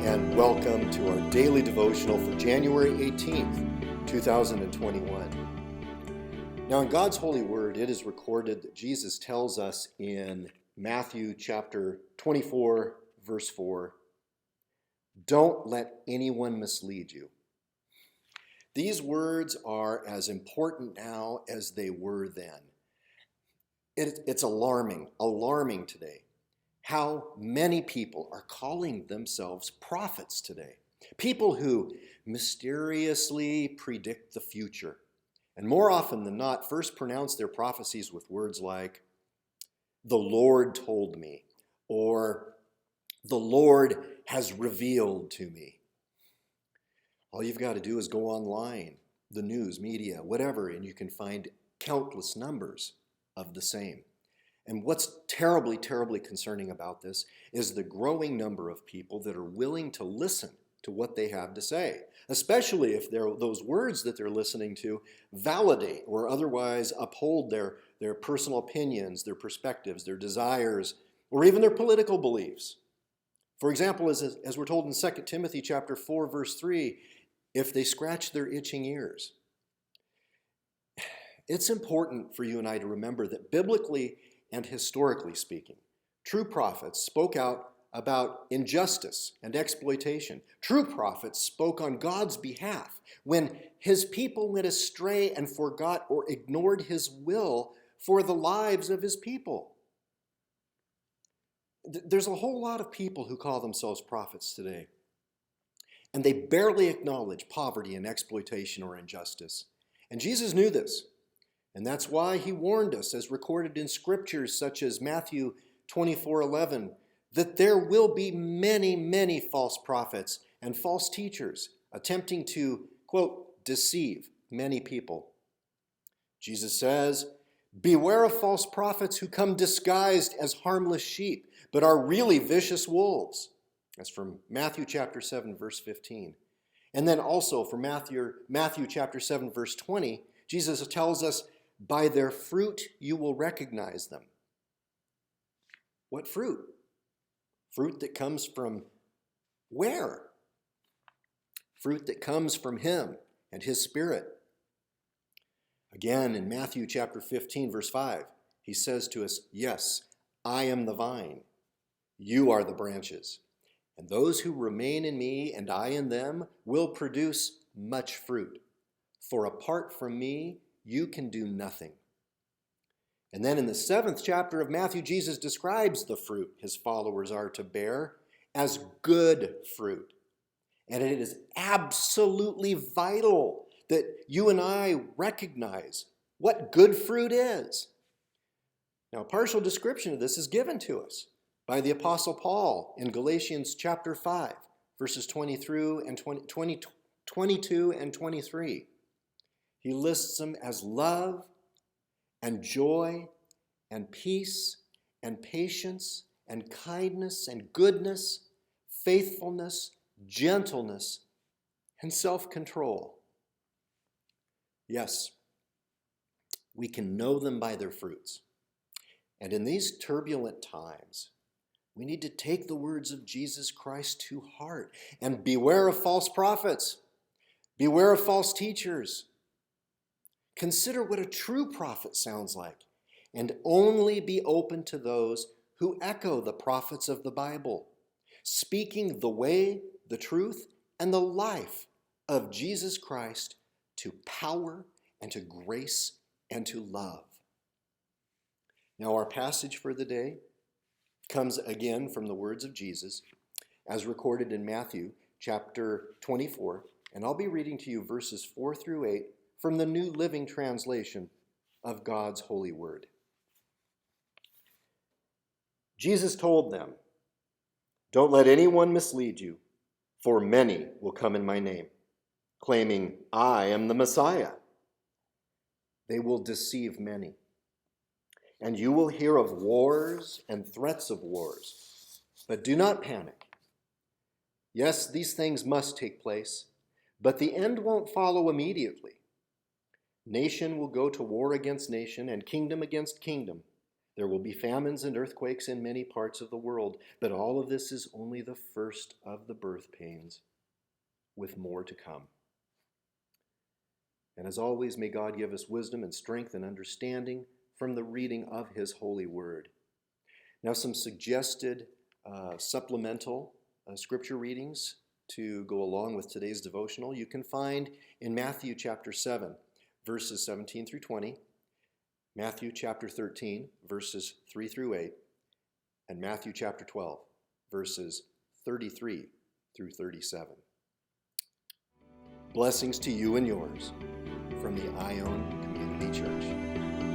and welcome to our daily devotional for January 18th, 2021. Now, in God's holy word, it is recorded that Jesus tells us in Matthew chapter 24, verse 4, "Don't let anyone mislead you." These words are as important now as they were then. It's alarming today. How many people are calling themselves prophets today. People who mysteriously predict the future. And more often than not, first pronounce their prophecies with words like, "The Lord told me," or "The Lord has revealed to me." All you've got to do is go online, the news, media, whatever, and you can find countless numbers of the same. And what's terribly, terribly concerning about this is the growing number of people that are willing to listen to what they have to say, especially if those words that they're listening to validate or otherwise uphold their personal opinions, their perspectives, their desires, or even their political beliefs. For example, as we're told in 2 Timothy chapter 4, verse 3, if they scratch their itching ears. It's important for you and I to remember that biblically and historically speaking, true prophets spoke out about injustice and exploitation. True prophets spoke on God's behalf when his people went astray and forgot or ignored his will for the lives of his people. There's a whole lot of people who call themselves prophets today, and they barely acknowledge poverty and exploitation or injustice. And Jesus knew this. And that's why he warned us, as recorded in scriptures such as Matthew 24:11, that there will be many, many false prophets and false teachers attempting to, quote, deceive many people. Jesus says, "Beware of false prophets who come disguised as harmless sheep, but are really vicious wolves." That's from Matthew chapter 7, verse 15. And then also from Matthew chapter 7, verse 20, Jesus tells us, "By their fruit you will recognize them." What fruit? Fruit that comes from where? Fruit that comes from him and his Spirit. Again, in Matthew chapter 15, verse 5, he says to us, "Yes, I am the vine. You are the branches. And those who remain in me and I in them will produce much fruit. For apart from me, you can do nothing." And then in the 7th chapter of Matthew, Jesus describes the fruit his followers are to bear as good fruit. And it is absolutely vital that you and I recognize what good fruit is. Now, a partial description of this is given to us by the Apostle Paul in Galatians chapter 5, verses 22 and 23. He lists them as love and joy and peace and patience and kindness and goodness, faithfulness, gentleness, and self-control. Yes, we can know them by their fruits. And in these turbulent times, we need to take the words of Jesus Christ to heart and beware of false prophets. Beware of false teachers. Consider what a true prophet sounds like, and only be open to those who echo the prophets of the Bible, speaking the way, the truth, and the life of Jesus Christ to power and to grace and to love. Now, our passage for the day comes again from the words of Jesus, as recorded in Matthew chapter 24, and I'll be reading to you verses 4 through 8 from the New Living Translation of God's holy word. Jesus told them, "Don't let anyone mislead you, for many will come in my name, claiming I am the Messiah. They will deceive many. And you will hear of wars and threats of wars, but do not panic. Yes, these things must take place, but the end won't follow immediately. Nation will go to war against nation and kingdom against kingdom. There will be famines and earthquakes in many parts of the world, but all of this is only the first of the birth pains, with more to come. And as always, may God give us wisdom and strength and understanding from the reading of his holy word. Now, some suggested supplemental scripture readings to go along with today's devotional you can find in Matthew chapter 7, verses 17 through 20, Matthew chapter 13, verses 3 through 8, and Matthew chapter 12, verses 33 through 37. Blessings to you and yours from the Ione Community Church.